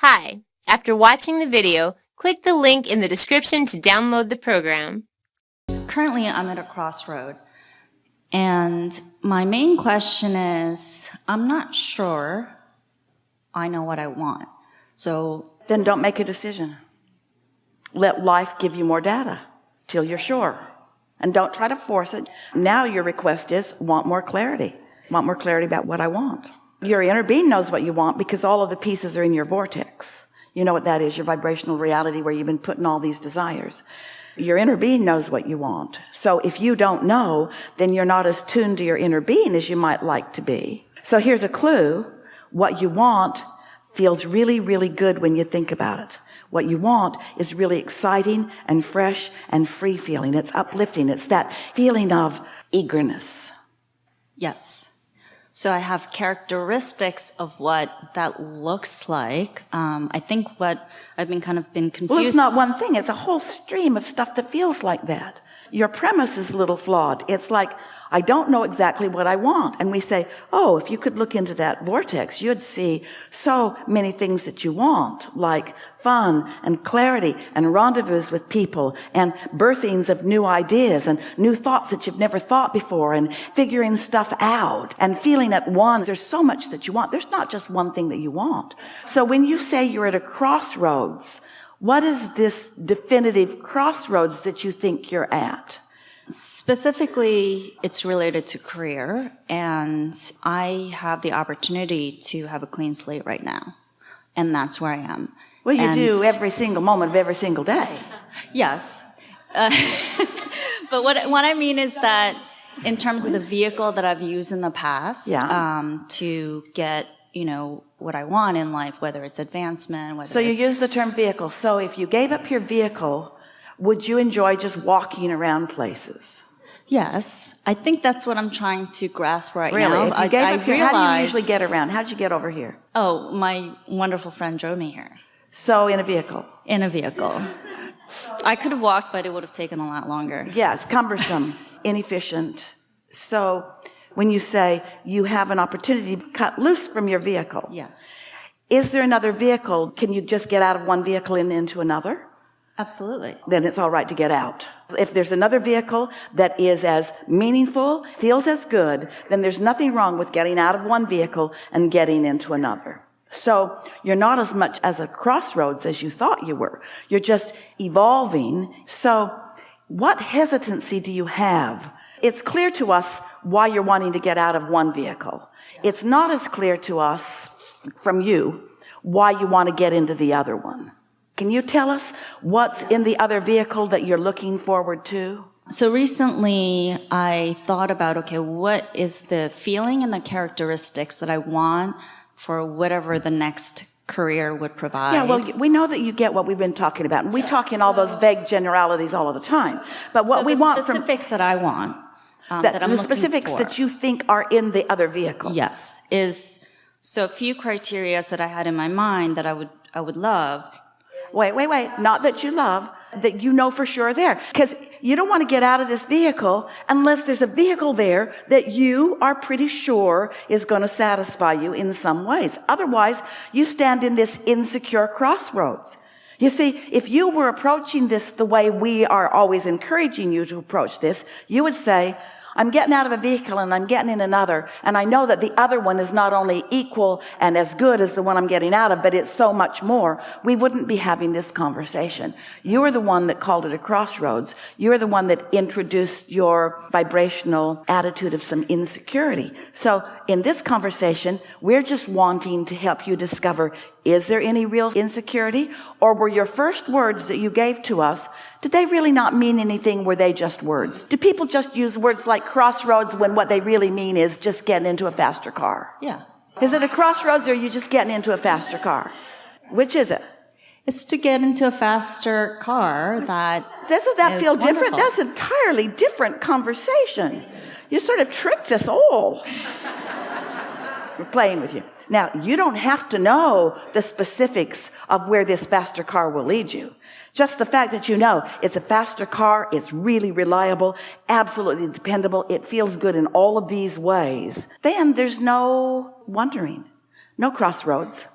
Hi, after watching the video, click the link in the description to download the program. Currently, I'm at a crossroad, and my main question is, I'm not sure I know what I want. So then don't make a decision. Let life give you more data till you're sure, and don't try to force it. Now your request is, want more clarity about what I want. Your inner being knows what you want because all of the pieces are in your vortex. You know what that is, your vibrational reality where you've been putting all these desires. Your inner being knows what you want. So if you don't know, then you're not as tuned to your inner being as you might like to be. So here's a clue. What you want feels really, really good when you think about it. What you want is really exciting and fresh and free feeling. It's uplifting. It's that feeling of eagerness. yes. So I have characteristics of what that looks like. I think what I've been confused. Well, it's not one thing. It's a whole stream of stuff that feels like that. Your premise is a little flawed. It's like, I don't know exactly what I want. And we say, oh, if you could look into that vortex, you'd see so many things that you want, like fun and clarity and rendezvous with people and birthings of new ideas and new thoughts that you've never thought before and figuring stuff out and feeling at one. There's so much that you want. There's not just one thing that you want. So when you say you're at a crossroads, what is this definitive crossroads that you think you're at? Specifically, it's related to career, and I have the opportunity to have a clean slate right now, and that's where I am. Well, you do every single moment of every single day. Yes. But what I mean is that in terms of the vehicle that I've used in the past to get, what I want in life, whether it's advancement, So you use the term vehicle. So if you gave up your vehicle, would you enjoy just walking around places? Yes. I think that's what I'm trying to grasp right really? now. If you gave up how do you usually get around? How'd you get over here? Oh, my wonderful friend drove me here. So in a vehicle? In a vehicle. I could have walked, but it would have taken a lot longer. Yes, cumbersome, inefficient. So when you say you have an opportunity to cut loose from your vehicle. Yes. Is there another vehicle? Can you just get out of one vehicle and into another? Absolutely. Then it's all right to get out. If there's another vehicle that is as meaningful, feels as good, then there's nothing wrong with getting out of one vehicle and getting into another. So you're not as much as a crossroads as you thought you were. You're just evolving. So what hesitancy do you have? It's clear to us why you're wanting to get out of one vehicle. It's not as clear to us from you why you want to get into the other one. Can you tell us what's in the other vehicle that you're looking forward to? So recently I thought about, okay, what is the feeling and the characteristics that I want for whatever the next career would provide? Yeah, well, we know that you get what we've been talking about. And we talk in all those vague generalities all of the time. But what we want from... the specifics that I want, that I'm the looking specifics for, that you think are in the other vehicle. Yes, is so a few criteria that I had in my mind that I would love. Wait. Not that you love, that you know for sure are there. Because you don't want to get out of this vehicle unless there's a vehicle there that you are pretty sure is going to satisfy you in some ways. Otherwise, you stand in this insecure crossroads. You see, if you were approaching this the way we are always encouraging you to approach this, you would say, I'm getting out of a vehicle and I'm getting in another, and I know that the other one is not only equal and as good as the one I'm getting out of, but it's so much more. We wouldn't be having this conversation. You are the one that called it a crossroads. You're the one that introduced your vibrational attitude of some insecurity. So in this conversation, we're just wanting to help you discover, is there any real insecurity? Or were your first words that you gave to us, did they really not mean anything? Were they just words? Do people just use words like crossroads when what they really mean is just getting into a faster car? Yeah. Is it a crossroads or are you just getting into a faster car? Which is it? It's to get into a faster car that Doesn't that feel wonderful. different? That's an entirely different conversation. You sort of tricked us all. We're playing with you. Now, you don't have to know the specifics of where this faster car will lead you. Just the fact that you know it's a faster car, it's really reliable, absolutely dependable, it feels good in all of these ways, then there's no wondering, no crossroads.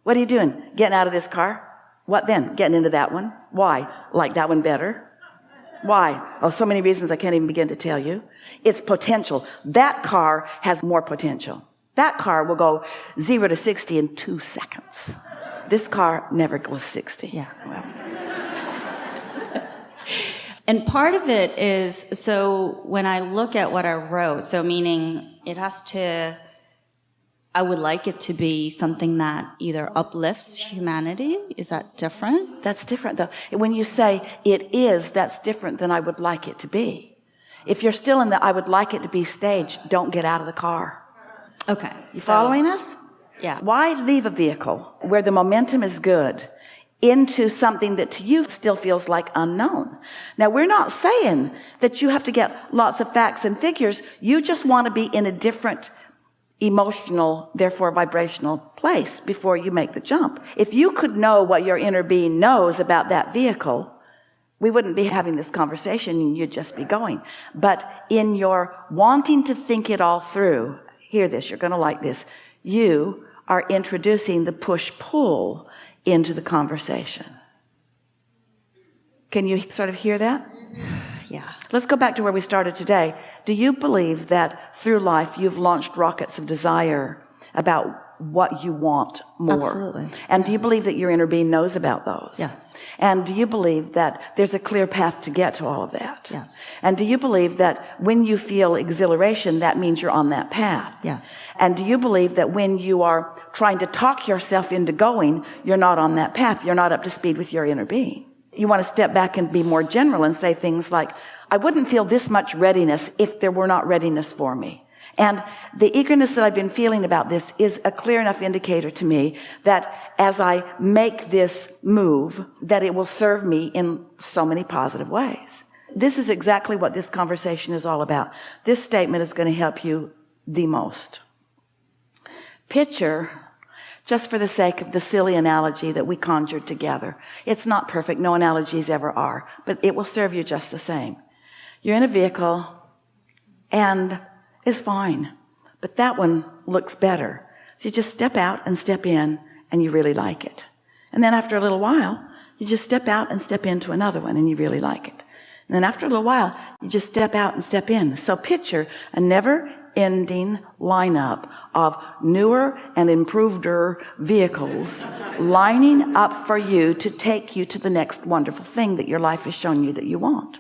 What are you doing? Getting out of this car? What then? Getting into that one? Why? Like that one better? Why? Oh, so many reasons I can't even begin to tell you. It's potential. That car has more potential. That car will go 0 to 60 in 2 seconds. This car never goes 60. Yeah. Well. And part of it is, so when I look at what I wrote, so meaning it has to, I would like it to be something that either uplifts humanity. Is that different? That's different, though. When you say it is, that's different than I would like it to be. If you're still in the I would like it to be stage, don't get out of the car. Okay. You following us? Yeah. Why leave a vehicle where the momentum is good into something that to you still feels like unknown? Now, we're not saying that you have to get lots of facts and figures. You just want to be in a different emotional, therefore vibrational place before you make the jump. If you could know what your inner being knows about that vehicle, we wouldn't be having this conversation and you'd just be going. But in your wanting to think it all through, hear this, you're going to like this, you are introducing the push-pull into the conversation. Can you sort of hear that? Yeah. Let's go back to where we started today. Do you believe that through life you've launched rockets of desire about what you want more? Absolutely. And do you believe that your inner being knows about those? Yes. And do you believe that there's a clear path to get to all of that? Yes. And do you believe that when you feel exhilaration, that means you're on that path? Yes. And do you believe that when you are trying to talk yourself into going, you're not on that path? You're not up to speed with your inner being? You want to step back and be more general and say things like, I wouldn't feel this much readiness if there were not readiness for me. And the eagerness that I've been feeling about this is a clear enough indicator to me that as I make this move, that it will serve me in so many positive ways. This is exactly what this conversation is all about. This statement is going to help you the most. Picture, just for the sake of the silly analogy that we conjured together. It's not perfect. No analogies ever are. But it will serve you just the same. You're in a vehicle and it's fine. But that one looks better. So you just step out and step in and you really like it. And then after a little while, you just step out and step into another one and you really like it. And then after a little while, you just step out and step in. So picture a never-ending lineup of newer and improveder vehicles lining up for you to take you to the next wonderful thing that your life has shown you that you want.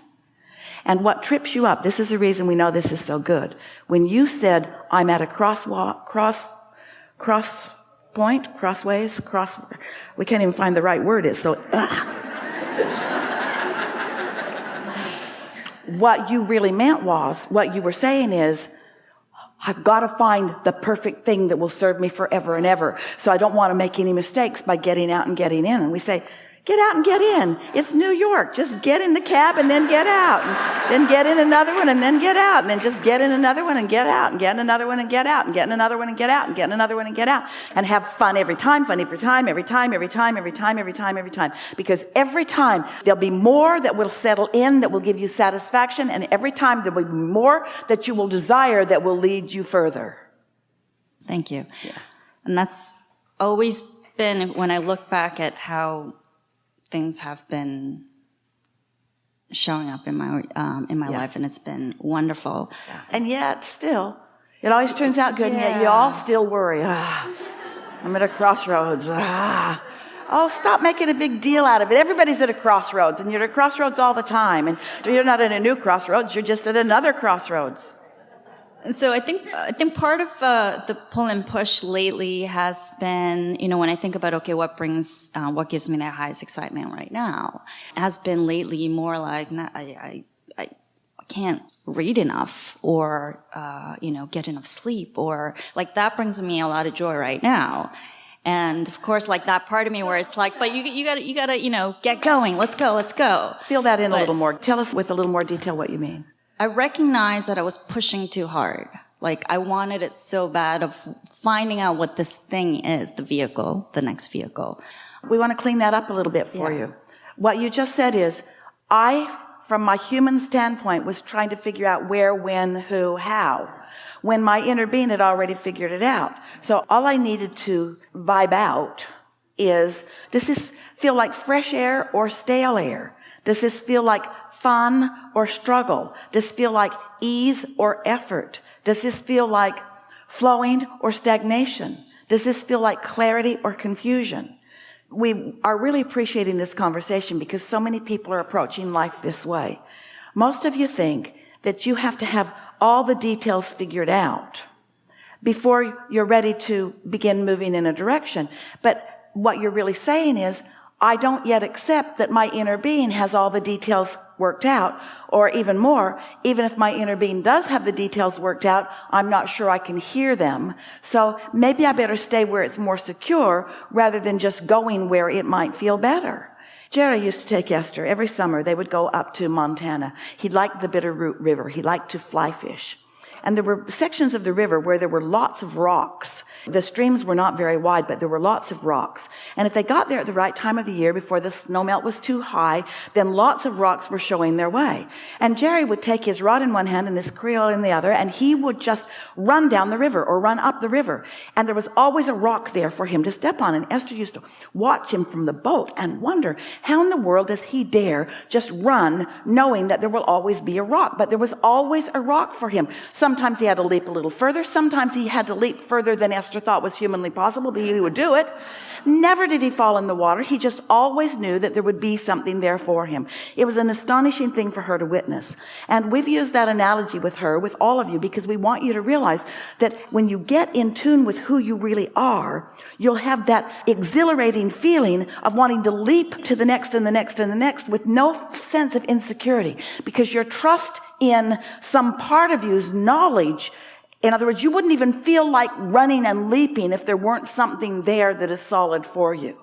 And what trips you up, this is the reason we know this is so good. When you said, I'm at a we can't even find the right word. It's so, what you really meant was, what you were saying is, I've got to find the perfect thing that will serve me forever and ever. So I don't want to make any mistakes by getting out and getting in. And we say, get out and get in. It's New York. Just get in the cab and then get out. And then get in another one and then get out. And then just get in another one and get out. And get in another one and get out. And get in another one and get out. And get in another one and get out. And have fun every time, every time. Because every time there'll be more that will settle in, that will give you satisfaction. And every time there will be more that you will desire that will lead you further. Thank you. Yeah. And that's always been, when I look back at how things have been showing up in my life, and it's been wonderful. Yeah. And yet, still, it always turns out good, and yet you all still worry. I'm at a crossroads. Oh, stop making a big deal out of it. Everybody's at a crossroads, and you're at a crossroads all the time. And you're not at a new crossroads, you're just at another crossroads. So I think part of the pull and push lately has been, when I think about, okay, what gives me the highest excitement right now, has been lately more like, I can't read enough or, get enough sleep, or like that brings me a lot of joy right now. And of course, like that part of me where it's like, but you gotta, get going. Let's go. Feel that in a little more. Tell us with a little more detail what you mean. I recognized that I was pushing too hard. Like I wanted it so bad of finding out what this thing is, the vehicle, the next vehicle. We want to clean that up a little bit for you. What you just said is, I, from my human standpoint, was trying to figure out where, when, who, how, when my inner being had already figured it out. So all I needed to vibe out is, does this feel like fresh air or stale air? Does this feel like fun or struggle? Does this feel like ease or effort? Does this feel like flowing or stagnation? Does this feel like clarity or confusion? We are really appreciating this conversation because so many people are approaching life this way. Most of you think that you have to have all the details figured out before you're ready to begin moving in a direction. But what you're really saying is, I don't yet accept that my inner being has all the details worked out, or even more, even if my inner being does have the details worked out, I'm not sure I can hear them. So maybe I better stay where it's more secure rather than just going where it might feel better. Jerry used to take Esther every summer. They would go up to Montana. He liked the Bitterroot River. He liked to fly fish. And there were sections of the river where there were lots of rocks. The streams were not very wide, but there were lots of rocks. And if they got there at the right time of the year, before the snowmelt was too high, then lots of rocks were showing their way. And Jerry would take his rod in one hand and his creel in the other, and he would just run down the river or run up the river. And there was always a rock there for him to step on. And Esther used to watch him from the boat and wonder, how in the world does he dare just run knowing that there will always be a rock? But there was always a rock for him. Sometimes he had to leap a little further. Sometimes he had to leap further than Esther thought was humanly possible, but he would do it. Never did he fall in the water. He just always knew that there would be something there for him. It was an astonishing thing for her to witness. And we've used that analogy with her, with all of you, because we want you to realize that when you get in tune with who you really are, you'll have that exhilarating feeling of wanting to leap to the next and the next and the next with no sense of insecurity, because your trust in some part of you's knowledge. In other words, you wouldn't even feel like running and leaping if there weren't something there that is solid for you.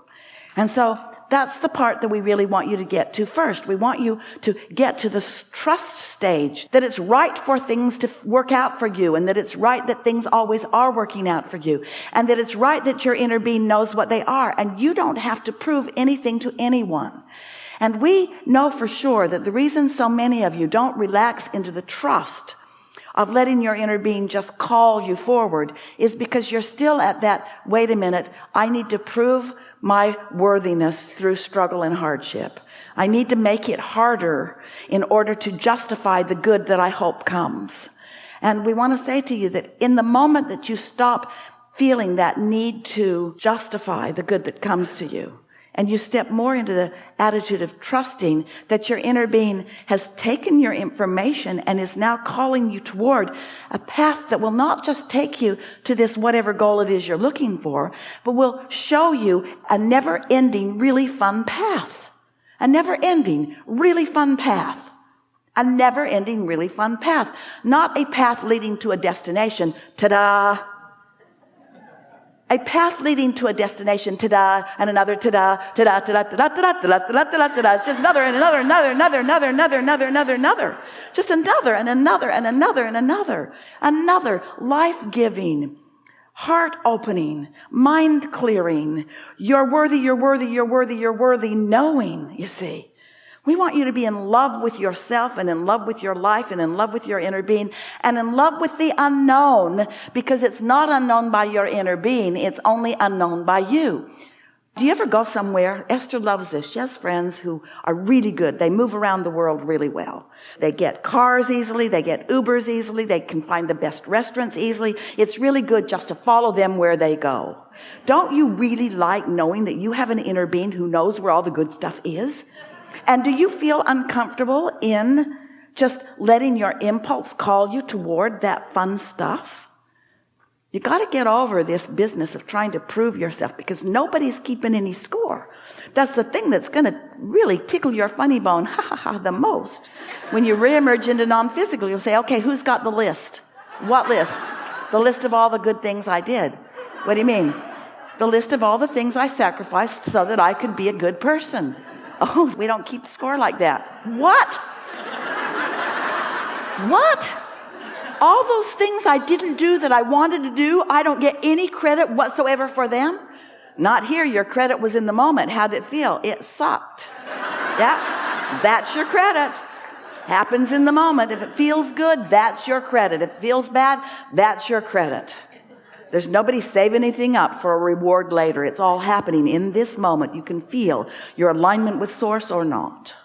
And so that's the part that we really want you to get to first. We want you to get to the trust stage, that it's right for things to work out for you, and that it's right that things always are working out for you, and that it's right that your inner being knows what they are, and you don't have to prove anything to anyone. And we know for sure that the reason so many of you don't relax into the trust of letting your inner being just call you forward is because you're still at that, wait a minute, I need to prove my worthiness through struggle and hardship. I need to make it harder in order to justify the good that I hope comes. And we want to say to you that in the moment that you stop feeling that need to justify the good that comes to you, and you step more into the attitude of trusting that your inner being has taken your information and is now calling you toward a path that will not just take you to this whatever goal it is you're looking for, but will show you a never-ending, really fun path. A never-ending, really fun path. A never-ending, really fun path. Not a path leading to a destination. Ta-da! A path leading to a destination, ta-da, and another ta-da, ta-da, ta-da, ta-da, ta-da, ta-da, ta-da, ta-da, ta-da. It's just another and another, another, another, another, another, another, another, another. Just another and another and another and another. Another life-giving, heart-opening, mind-clearing, you're worthy, you're worthy, you're worthy, you're worthy, knowing, you see. We want you to be in love with yourself and in love with your life and in love with your inner being and in love with the unknown, because it's not unknown by your inner being. It's only unknown by you. Do you ever go somewhere? Esther loves this. She has friends who are really good. They move around the world really well. They get cars easily. They get Ubers easily. They can find the best restaurants easily. It's really good just to follow them where they go. Don't you really like knowing that you have an inner being who knows where all the good stuff is? And do you feel uncomfortable in just letting your impulse call you toward that fun stuff? You got to get over this business of trying to prove yourself, because nobody's keeping any score. That's the thing that's going to really tickle your funny bone, the most. When you reemerge into non-physical, you'll say, okay, who's got the list? What list? The list of all the good things I did. What do you mean? The list of all the things I sacrificed so that I could be a good person. Oh, we don't keep score like that. What? What? All those things I didn't do that I wanted to do, I don't get any credit whatsoever for them? Not here. Your credit was in the moment. How did it feel? It sucked. Yeah, that's your credit. Happens in the moment. If it feels good, that's your credit. If it feels bad, that's your credit. There's nobody saving anything up for a reward later. It's all happening in this moment. You can feel your alignment with source or not.